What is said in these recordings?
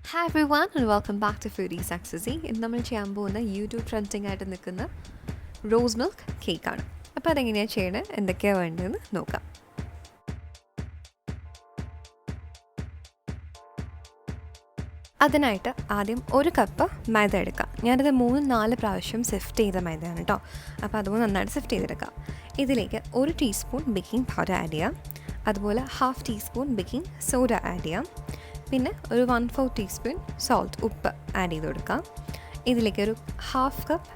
Hi everyone and welcome back to foodiezecstasy. ഇന്ന് നമ്മൾ ചെയ്യാൻ പോകുന്ന യൂട്യൂബ് ട്രെൻഡിങ് ആയിട്ട് നിൽക്കുന്ന റോസ് മിൽക്ക് കേക്കാണ്. അപ്പോൾ അതെങ്ങനെയാണ് ചെയ്യണത്, എന്തൊക്കെയാണ് വേണ്ടതെന്ന് നോക്കാം. അതിനായിട്ട് ആദ്യം ഒരു കപ്പ് മൈദ എടുക്കാം. ഞാനത് 3-4 പ്രാവശ്യം സിഫ്റ്റ് ചെയ്ത മൈദയാണ് കേട്ടോ. അപ്പോൾ അതുപോലെ നന്നായിട്ട് സിഫ്റ്റ് ചെയ്തെടുക്കാം. ഇതിലേക്ക് 1 ടീസ്പൂൺ ബേക്കിംഗ് പൗഡർ ആഡ് ചെയ്യാം. അതുപോലെ 1/2 ടീസ്പൂൺ ബേക്കിംഗ് സോഡ ആഡ് ചെയ്യാം. പിന്നെ ഒരു 1/4 ടീസ്പൂൺ സോൾട്ട്, ഉപ്പ് ആഡ് ചെയ്ത് കൊടുക്കാം. ഇതിലേക്ക് ഒരു 1/2 കപ്പ്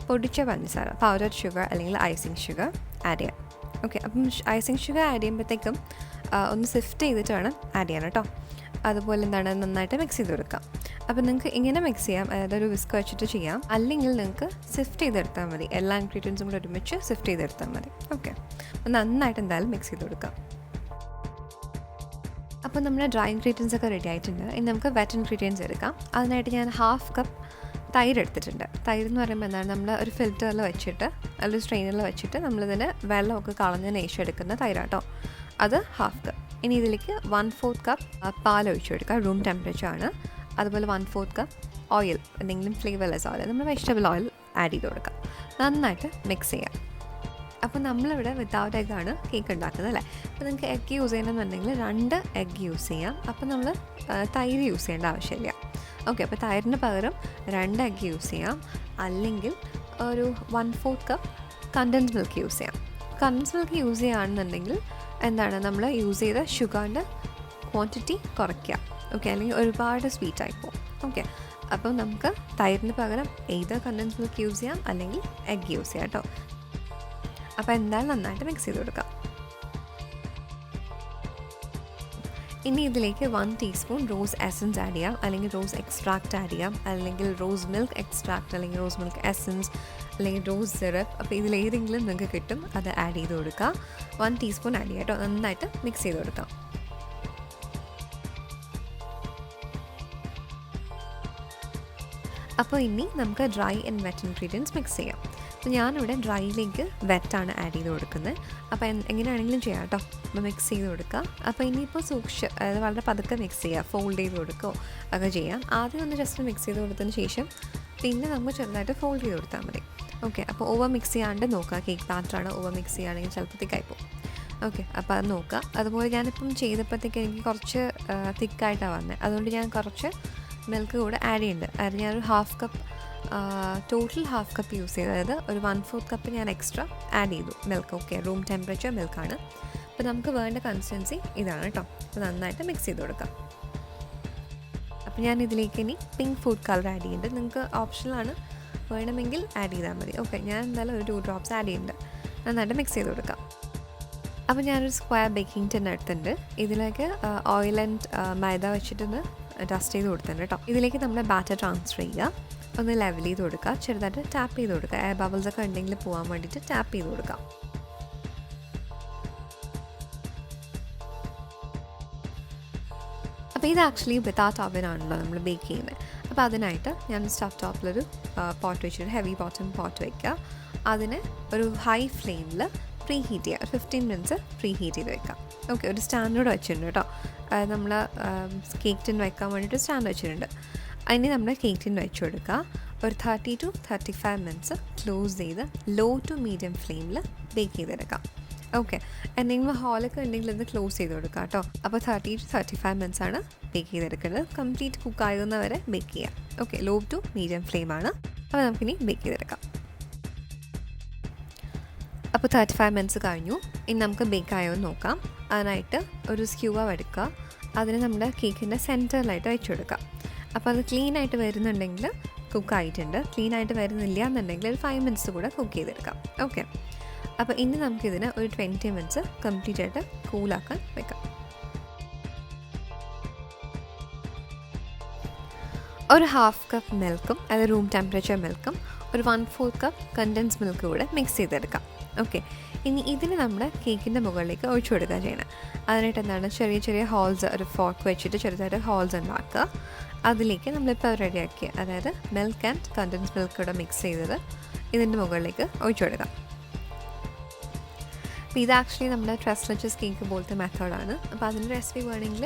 പൊടിച്ച പഞ്ചസാര, പൗഡർഡ് ഷുഗർ അല്ലെങ്കിൽ ഐസിങ് ഷുഗർ ആഡ് ചെയ്യാം. ഓക്കെ, അപ്പം ഐസിങ് ഷുഗർ ആഡ് ചെയ്യുമ്പോഴത്തേക്കും ഒന്ന് സിഫ്റ്റ് ചെയ്തിട്ട് വേണം ആഡ് ചെയ്യാൻ കേട്ടോ. അതുപോലെ നന്നായിട്ട് മിക്സ് ചെയ്ത് കൊടുക്കാം. അപ്പോൾ നിങ്ങൾക്ക് ഇങ്ങനെ മിക്സ് ചെയ്യാം, അതായത് ഒരു വിസ്ക് വെച്ചിട്ട് ചെയ്യാം, അല്ലെങ്കിൽ നിങ്ങൾക്ക് സിഫ്റ്റ് ചെയ്തെടുത്താൽ മതി. എല്ലാ ഇൻഗ്രീഡിയൻസും കൂടെ ഒരുമിച്ച് സിഫ്റ്റ് ചെയ്തെടുത്താൽ മതി. ഓക്കെ, അപ്പോൾ നന്നായിട്ട് എന്തായാലും മിക്സ് ചെയ്ത് കൊടുക്കാം. അപ്പോൾ നമ്മുടെ ഡ്രൈ ഇൻഗ്രീഡിയൻസ് ഒക്കെ റെഡി ആയിട്ടുണ്ട്. ഇനി നമുക്ക് വെറ്റ് ഇൻഗ്രീഡിയൻസ് എടുക്കാം. അതിനായിട്ട് ഞാൻ 1/2 കപ്പ് തൈര് എടുത്തിട്ടുണ്ട്. തൈര് എന്ന് പറയുമ്പോൾ എന്താണ്, നമ്മൾ ഒരു ഫിൽറ്ററിൽ വെച്ചിട്ട് അല്ലെങ്കിൽ സ്ട്രെയിനറിൽ വെച്ചിട്ട് നമ്മളിതിൻ്റെ വെള്ളമൊക്കെ കളഞ്ഞതിന് ശേഷം എടുക്കുന്ന തൈരാട്ടോ. അത് 1/2 കപ്പ്. ഇനി ഇതിലേക്ക് 1/4 കപ്പ് പാൽ ഒഴിച്ചു കൊടുക്കുക, റൂം ടെമ്പറേച്ചർ ആണ്. അതുപോലെ 1/4 കപ്പ് ഓയിൽ, എന്തെങ്കിലും ഫ്ലേവർലെസ് ഓയിൽ, നമ്മൾ വെജിറ്റബിൾ ഓയിൽ ആഡ് ചെയ്ത് കൊടുക്കാം. നന്നായിട്ട് മിക്സ് ചെയ്യാം. അപ്പോൾ നമ്മളിവിടെ വിത്തൗട്ട് എഗ്ഗാണ് കേക്ക് ഉണ്ടാക്കുന്നത് അല്ലേ. അപ്പോൾ നിങ്ങൾക്ക് എഗ്ഗ് യൂസ് ചെയ്യണമെന്നുണ്ടെങ്കിൽ 2 എഗ്ഗ് യൂസ് ചെയ്യാം. അപ്പോൾ നമ്മൾ തൈര് യൂസ് ചെയ്യേണ്ട ആവശ്യമില്ല. ഓക്കെ, അപ്പോൾ തൈരിന് പകരം 2 എഗ്ഗ് യൂസ് ചെയ്യാം, അല്ലെങ്കിൽ ഒരു 1/4 കപ്പ് കണ്ടൻസ് മിൽക്ക് യൂസ് ചെയ്യാം. കണ്ടൻസ് മിൽക്ക് യൂസ് ചെയ്യുകയാണെന്നുണ്ടെങ്കിൽ എന്താണ്, നമ്മൾ യൂസ് ചെയ്ത ഷുഗറിൻ്റെ ക്വാണ്ടിറ്റി കുറയ്ക്കുക. ഓക്കെ, അല്ലെങ്കിൽ ഒരുപാട് സ്വീറ്റായി പോകും. ഓക്കെ, അപ്പം നമുക്ക് തൈരിന് പകരം ഏത് കണ്ടൻസ് മിൽക്ക് യൂസ് ചെയ്യാം, അല്ലെങ്കിൽ എഗ്ഗ് യൂസ് ചെയ്യാം കേട്ടോ. അപ്പോൾ എന്തായാലും നന്നായിട്ട് മിക്സ് ചെയ്ത് കൊടുക്കാം. ഇനി ഇതിലേക്ക് 1 ടീസ്പൂൺ റോസ് എസൻസ് ആഡ് ചെയ്യാം, അല്ലെങ്കിൽ റോസ് എക്സ്ട്രാക്റ്റ് ആഡ് ചെയ്യാം, അല്ലെങ്കിൽ റോസ് മിൽക്ക് എക്സ്ട്രാക്റ്റ്, അല്ലെങ്കിൽ റോസ് മിൽക്ക് എസൻസ്, അല്ലെങ്കിൽ റോസ് സിറപ്പ്. അപ്പോൾ ഇതിലേതെങ്കിലും നിങ്ങൾക്ക് കിട്ടും, അത് ആഡ് ചെയ്ത് കൊടുക്കുക. 1 ടീസ്പൂൺ ആഡ് ചെയ്യാം കേട്ടോ. നന്നായിട്ട് മിക്സ് ചെയ്ത് കൊടുക്കാം. അപ്പോൾ ഇനി നമുക്ക് dry and wet ingredients mix ചെയ്യാം. അപ്പോൾ ഞാനിവിടെ ഡ്രൈയിലേക്ക് വെറ്റാണ് ആഡ് ചെയ്ത് കൊടുക്കുന്നത്. അപ്പോൾ എങ്ങനെയാണെങ്കിലും ചെയ്യാം കേട്ടോ. അപ്പോൾ മിക്സ് ചെയ്ത് കൊടുക്കുക. അപ്പോൾ ഇനിയിപ്പോൾ അതായത് വളരെ പതുക്കെ മിക്സ് ചെയ്യുക, ഫോൾഡ് ചെയ്ത് കൊടുക്കുകയോ ഒക്കെ ചെയ്യാം. ആദ്യം ഒന്ന് ജസ്റ്റ് മിക്സ് ചെയ്ത് കൊടുത്തതിന് ശേഷം പിന്നെ നമുക്ക് ചെറുതായിട്ട് ഫോൾഡ് ചെയ്ത് കൊടുത്താൽ മതി. ഓക്കെ, അപ്പോൾ ഓവർ മിക്സ് ചെയ്യാണ്ട് നോക്കുക. കേക്ക് ബാറ്ററാണ്, ഓവർ മിക്സ് ചെയ്യുകയാണെങ്കിൽ ചിലപ്പോഴത്തേക്കായി പോകും. ഓക്കെ, അപ്പോൾ അത് നോക്കുക. അതുപോലെ ഞാനിപ്പം ചെയ്തപ്പോഴത്തേക്ക് എനിക്ക് കുറച്ച് തിക്കായിട്ടാണ് വന്നത്, അതുകൊണ്ട് ഞാൻ കുറച്ച് മിൽക്ക് കൂടെ ആഡ് ചെയ്യുന്നുണ്ട്. അതായത് ഞാനൊരു 1/2 കപ്പ് ടോട്ടൽ 1/2 കപ്പ് യൂസ് ചെയ്ത്, അതായത് ഒരു 1/4 കപ്പ് ഞാൻ എക്സ്ട്രാ ആഡ് ചെയ്തു മിൽക്ക്. ഓക്കെ, റൂം ടെമ്പറേച്ചർ മിൽക്കാണ്. അപ്പോൾ നമുക്ക് വേണ്ട കൺസിസ്റ്റൻസി ഇതാണ് കേട്ടോ. അപ്പോൾ നന്നായിട്ട് മിക്സ് ചെയ്ത് കൊടുക്കാം. അപ്പോൾ ഞാൻ ഇതിലേക്ക് ഇനി പിങ്ക് ഫുഡ് കളർ ആഡ് ചെയ്യുന്നുണ്ട്. നിങ്ങൾക്ക് ഓപ്ഷനിലാണ്, വേണമെങ്കിൽ ആഡ് ചെയ്താൽ മതി. ഓക്കെ, ഞാൻ എന്തായാലും ഒരു 2 ഡ്രോപ്സ് ആഡ് ചെയ്യുന്നുണ്ട്. നന്നായിട്ട് മിക്സ് ചെയ്ത് കൊടുക്കാം. അപ്പോൾ ഞാനൊരു സ്ക്വയർ ബേക്കിംഗ് ടിൻ എടുത്തിട്ടുണ്ട്. ഇതിലേക്ക് ഓയിൽ ആൻഡ് മൈദ വെച്ചിട്ടൊന്ന് ഡസ്റ്റ് ചെയ്ത് കൊടുത്തിട്ടുണ്ട് കേട്ടോ. ഇതിലേക്ക് നമ്മൾ ബാറ്റർ ട്രാൻസ്ഫർ ചെയ്യുക, ഒന്ന് ലെവൽ ചെയ്ത് കൊടുക്കുക, ചെറുതായിട്ട് ടാപ്പ് ചെയ്ത് കൊടുക്കുക. എയർ ബബിൾസ് ഒക്കെ ഉണ്ടെങ്കിൽ പോകാൻ വേണ്ടിയിട്ട് ടാപ്പ് ചെയ്ത് കൊടുക്കാം. അപ്പോൾ ഇത് ആക്ച്വലി വിത്തൗട്ട് ഓവൻ ആണല്ലോ നമ്മൾ ബേക്ക് ചെയ്യുന്നത്. അപ്പോൾ അതിനായിട്ട് ഞാൻ സ്റ്റഫ് ടോപ്പിലൊരു പോട്ട് വെച്ചിട്ട്, ഹെവി ബോട്ടം പോട്ട് വയ്ക്കുക. അതിന് ഒരു ഹൈ ഫ്ലെയിമിൽ പ്രീ ഹീറ്റ് ചെയ്യുക. 15 മിനിറ്റ്സ് പ്രീ ഹീറ്റ് ചെയ്ത് വെക്കാം. ഓക്കെ, ഒരു സ്റ്റാൻഡേർഡ് വെച്ചിട്ടുണ്ട് കേട്ടോ. നമ്മൾ കേക്ക് ടിൻ വയ്ക്കാൻ വേണ്ടിയിട്ട് സ്റ്റാൻഡ് വെച്ചിട്ടുണ്ട്. അതിന് നമ്മൾ കേക്ക് ടിൻ വെച്ച് കൊടുക്കുക. ഒരു 30 to 35 മിനിറ്റ്സ് ക്ലോസ് ചെയ്ത് ലോ ടു മീഡിയം ഫ്ലെയിമിൽ ബേക്ക് ചെയ്തെടുക്കാം. ഓക്കെ, എന്തെങ്കിലും ഹോളൊക്കെ ഉണ്ടെങ്കിൽ ഇത് ക്ലോസ് ചെയ്ത് കൊടുക്കുക കേട്ടോ. അപ്പോൾ 30 to 35 മിനിറ്റ്സ് ആണ് ബേക്ക് ചെയ്തെടുക്കുന്നത്. കംപ്ലീറ്റ് കുക്കാകുന്നവരെ ബേക്ക് ചെയ്യാം. ഓക്കെ, ലോ ടു മീഡിയം ഫ്ലെയിമാണ്. അപ്പോൾ നമുക്കിനി ബേക്ക് ചെയ്തെടുക്കാം. അപ്പോൾ 35 മിനിറ്റ്സ് കഴിഞ്ഞു. ഇനി നമുക്ക് ബേക്ക് ആയോ എന്ന് നോക്കാം. അതിനായിട്ട് ഒരു സ്ക്യൂവർ എടുക്കുക. അതിന് നമ്മുടെ കേക്കിൻ്റെ സെൻറ്ററിലായിട്ട് വെച്ച് കൊടുക്കുക. അപ്പോൾ അത് ക്ലീൻ ആയിട്ട് വരുന്നുണ്ടെങ്കിൽ കുക്കായിട്ടുണ്ട്. ക്ലീൻ ആയിട്ട് വരുന്നില്ല എന്നുണ്ടെങ്കിൽ ഒരു 5 മിനിറ്റ്സ് കൂടെ കുക്ക് ചെയ്തെടുക്കാം. ഓക്കെ, അപ്പോൾ ഇനി നമുക്കിതിന് ഒരു 20 മിനിറ്റ്സ് കംപ്ലീറ്റ് ആയിട്ട് കൂളാക്കാൻ വെക്കാം. ഒരു 1/2 കപ്പ് മിൽക്കും, അതായത് റൂം ടെമ്പറേച്ചർ മിൽക്കും, ഒരു 1/4 കപ്പ് കണ്ടൻസ് മിൽക്ക് കൂടെ മിക്സ് ചെയ്തെടുക്കാം. ഓക്കെ, ഇനി ഇതിന് നമ്മുടെ കേക്കിൻ്റെ മുകളിലേക്ക് ഒഴിച്ചു കൊടുക്കുക ചെയ്യണം. അതിനായിട്ട് എന്താണ്, ചെറിയ ചെറിയ ഹോൾസ്, ഒരു ഫോർക്ക് വെച്ചിട്ട് ചെറുതായിട്ട് ഹോൾസ് ഉണ്ടാക്കുക. അതിലേക്ക് നമ്മളിപ്പോൾ റെഡിയാക്കിയ, അതായത് മിൽക്ക് ആൻഡ് കണ്ടൻസ് മിൽക്ക് കൂടെ മിക്സ് ചെയ്തത് ഇതിൻ്റെ മുകളിലേക്ക് ഒഴിച്ചു കൊടുക്കാം. അപ്പോൾ ഇത് ആക്ച്വലി നമ്മുടെ ട്രസ്ലച്ചസ് കേക്ക് പോലത്തെ മെത്തേഡാണ്. അപ്പോൾ അതിൻ്റെ റെസിപ്പി വേണമെങ്കിൽ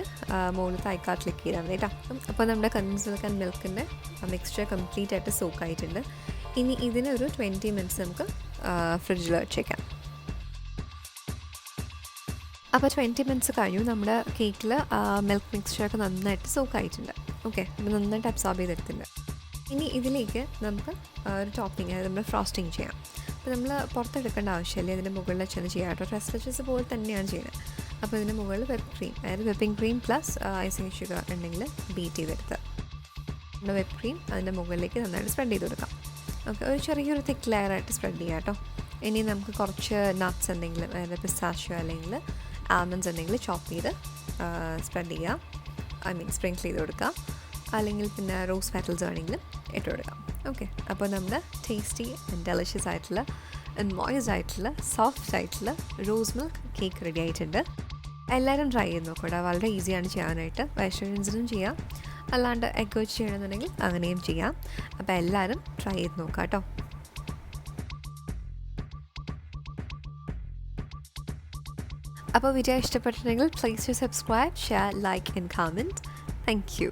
മുകളിലത്തെ ഐക്കാർ ക്ലിക്ക് ചെയ്താൽ മതി കേട്ടോ. അപ്പോൾ നമ്മുടെ കണ്ടൻസ്ഡ് മിൽക്ക് ആൻഡ് മിൽക്കിൻ്റെ മിക്സ്ചർ കംപ്ലീറ്റ് ആയിട്ട് സോക്ക് ആയിട്ടുണ്ട്. ഇനി ഇതിനൊരു 20 മിനിറ്റ്സ് നമുക്ക് ഫ്രിഡ്ജിൽ വെച്ചേക്കാം. അപ്പോൾ 20 മിനിറ്റ്സ് കഴിഞ്ഞു. നമ്മുടെ കേക്കിൽ മിൽക്ക് മിക്സ്ചറൊക്കെ നന്നായിട്ട് സോക്ക് ആയിട്ടുണ്ട്. ഓക്കെ, അപ്പോൾ നന്നായിട്ട് അബ്സോർബ് ചെയ്തെടുത്തിട്ടുണ്ട്. ഇനി ഇതിലേക്ക് നമുക്ക് ഒരു ടോപ്പിംഗ്, അതായത് നമ്മൾ ഫ്രോസ്റ്റിംഗ് ചെയ്യാം. അപ്പോൾ നമ്മൾ പുറത്തെടുക്കേണ്ട ആവശ്യമില്ല, ഇതിൻ്റെ മുകളിൽ ചെന്ന് ചെയ്യാം കേട്ടോ. ട്രസ്ലച്ചസ് പോലെ തന്നെയാണ് ചെയ്യുന്നത്. അപ്പോൾ ഇതിൻ്റെ മുകളിൽ വെപ്പ് ക്രീം, അതായത് whipping cream plus icing sugar ഉണ്ടെങ്കിൽ ബീറ്റ് ചെയ്തെടുത്ത് നമ്മുടെ വെപ്പ് ക്രീം അതിൻ്റെ മുകളിലേക്ക് നന്നായിട്ട് സ്പ്രെഡ് ചെയ്ത് കൊടുക്കാം. ഓക്കെ, ഒരു ചെറിയൊരു തിക്ക് ലെയറായിട്ട് സ്പ്രെഡ് ചെയ്യാം കേട്ടോ. ഇനി നമുക്ക് കുറച്ച് നട്ട്സ് എന്തെങ്കിലും, അതായത് പിസ്താഷ്യോ അല്ലെങ്കിൽ ആൽമണ്ട്സ് എന്തെങ്കിലും ചോപ്പ് ചെയ്ത് സ്പ്രെഡ് ചെയ്യാം, സ്പ്രിങ്കിൾ ചെയ്ത് കൊടുക്കാം. അല്ലെങ്കിൽ പിന്നെ റോസ് പെറ്റൽസ് വേണമെങ്കിലും ഇട്ട് കൊടുക്കാം. ഓക്കെ, അപ്പോൾ നമ്മുടെ ടേസ്റ്റി ആൻഡ് ഡെലിഷ്യസ് ആയിട്ടുള്ള ആൻഡ് മോയ്സ് ആയിട്ടുള്ള സോഫ്റ്റ് ആയിട്ടുള്ള റോസ് മിൽക്ക് കേക്ക് റെഡി ആയിട്ടുണ്ട്. എല്ലാവരും ട്രൈ ചെയ്ത് നോക്കട്ടെ, വളരെ ഈസിയാണ് ചെയ്യാനായിട്ട്. വെജിറ്റേറിയൻസിനും ചെയ്യാം, അല്ലാണ്ട് എഗ് വെച്ച് ചെയ്യണമെന്നുണ്ടെങ്കിൽ അങ്ങനെയും ചെയ്യാം. അപ്പോൾ എല്ലാവരും ട്രൈ ചെയ്ത് നോക്കാം കേട്ടോ. അപ്പോൾ വീഡിയോ ഇഷ്ടപ്പെട്ടിട്ടുണ്ടെങ്കിൽ please to subscribe, share, like and comment. Thank U.